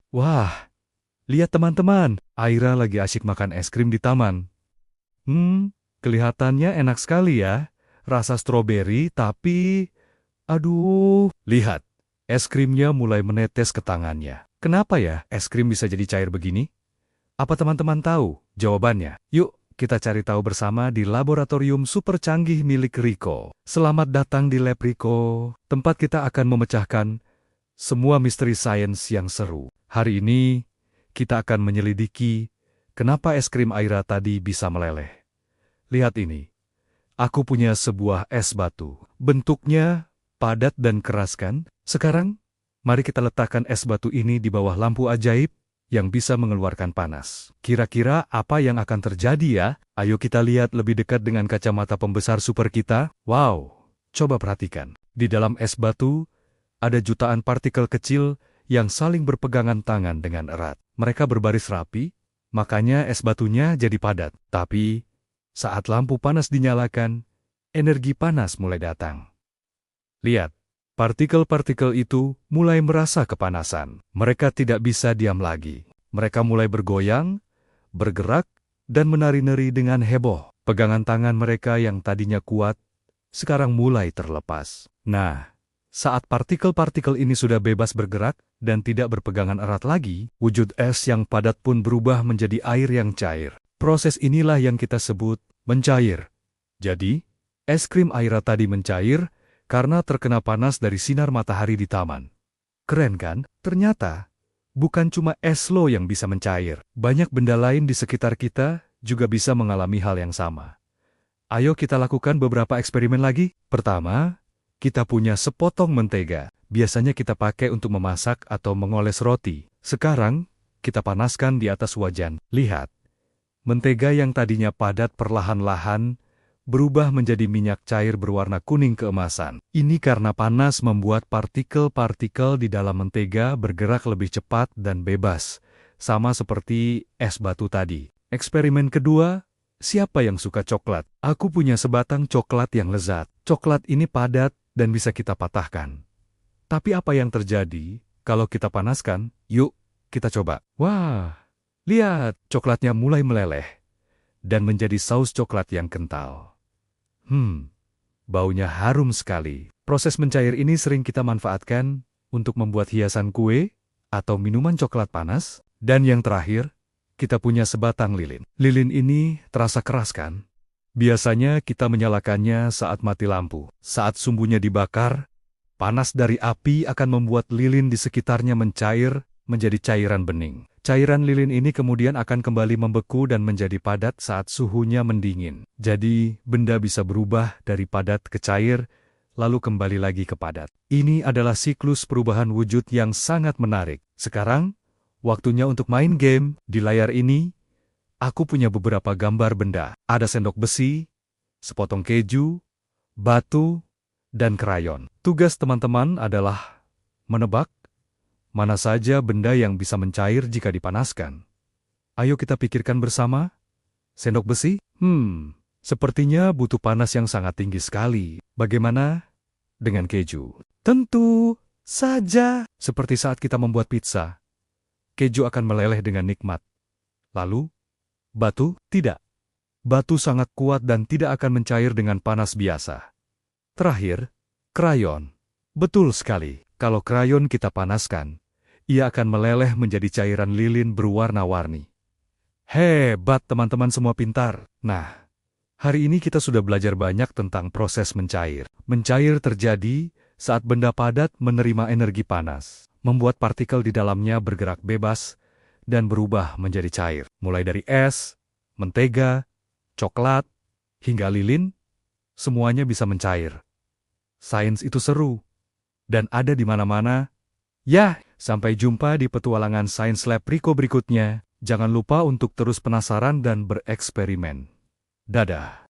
Wah, lihat teman-teman, Aira lagi asyik makan es krim di taman. Kelihatannya enak sekali ya. Rasa stroberi tapi, aduh, lihat. Es krimnya mulai menetes ke tangannya. Kenapa ya es krim bisa jadi cair begini? Apa teman-teman tahu jawabannya? Yuk, kita cari tahu bersama di laboratorium super canggih milik Rico. Selamat datang di Lab Rico, tempat kita akan memecahkan semua misteri sains yang seru. Hari ini, kita akan menyelidiki kenapa es krim Aira tadi bisa meleleh. Lihat ini. Aku punya sebuah es batu. Bentuknya padat dan keras kan? Sekarang, mari kita letakkan es batu ini di bawah lampu ajaib yang bisa mengeluarkan panas. Kira-kira apa yang akan terjadi ya? Ayo kita lihat lebih dekat dengan kacamata pembesar super kita. Wow, coba perhatikan. Di dalam es batu, ada jutaan partikel kecil yang saling berpegangan tangan dengan erat. Mereka berbaris rapi, makanya es batunya jadi padat. Tapi, saat lampu panas dinyalakan, energi panas mulai datang. Lihat, partikel-partikel itu mulai merasa kepanasan. Mereka tidak bisa diam lagi. Mereka mulai bergoyang, bergerak, dan menari-nari dengan heboh. Pegangan tangan mereka yang tadinya kuat, sekarang mulai terlepas. Nah, saat partikel-partikel ini sudah bebas bergerak dan tidak berpegangan erat lagi, wujud es yang padat pun berubah menjadi air yang cair. Proses inilah yang kita sebut mencair. Jadi, es krim Aira tadi mencair karena terkena panas dari sinar matahari di taman. Keren kan? Ternyata, bukan cuma es lo yang bisa mencair. Banyak benda lain di sekitar kita juga bisa mengalami hal yang sama. Ayo kita lakukan beberapa eksperimen lagi. Pertama, kita punya sepotong mentega. Biasanya kita pakai untuk memasak atau mengoles roti. Sekarang, kita panaskan di atas wajan. Lihat. Mentega yang tadinya padat perlahan-lahan berubah menjadi minyak cair berwarna kuning keemasan. Ini karena panas membuat partikel-partikel di dalam mentega bergerak lebih cepat dan bebas, sama seperti es batu tadi. Eksperimen kedua, siapa yang suka coklat? Aku punya sebatang coklat yang lezat. Coklat ini padat dan bisa kita patahkan. Tapi apa yang terjadi kalau kita panaskan? Yuk, kita coba. Wah! Lihat, coklatnya mulai meleleh dan menjadi saus coklat yang kental. Baunya harum sekali. Proses mencair ini sering kita manfaatkan untuk membuat hiasan kue atau minuman coklat panas. Dan yang terakhir, kita punya sebatang lilin. Lilin ini terasa keras kan? Biasanya kita menyalakannya saat mati lampu. Saat sumbunya dibakar, panas dari api akan membuat lilin di sekitarnya mencair menjadi cairan bening. Cairan lilin ini kemudian akan kembali membeku dan menjadi padat saat suhunya mendingin. Jadi, benda bisa berubah dari padat ke cair, lalu kembali lagi ke padat. Ini adalah siklus perubahan wujud yang sangat menarik. Sekarang, waktunya untuk main game. Di layar ini, aku punya beberapa gambar benda. Ada sendok besi, sepotong keju, batu, dan krayon. Tugas teman-teman adalah menebak mana saja benda yang bisa mencair jika dipanaskan. Ayo kita pikirkan bersama. Sendok besi? Sepertinya butuh panas yang sangat tinggi sekali. Bagaimana dengan keju? Tentu saja. Seperti saat kita membuat pizza, keju akan meleleh dengan nikmat. Lalu, batu? Tidak. Batu sangat kuat dan tidak akan mencair dengan panas biasa. Terakhir, krayon. Betul sekali. Kalau krayon kita panaskan, ia akan meleleh menjadi cairan lilin berwarna-warni. Hebat teman-teman semua pintar. Nah, hari ini kita sudah belajar banyak tentang proses mencair. Mencair terjadi saat benda padat menerima energi panas, membuat partikel di dalamnya bergerak bebas dan berubah menjadi cair. Mulai dari es, mentega, coklat, hingga lilin, semuanya bisa mencair. Sains itu seru dan ada di mana-mana. Ya, sampai jumpa di petualangan Sains Lab Rico berikutnya. Jangan lupa untuk terus penasaran dan bereksperimen. Dadah.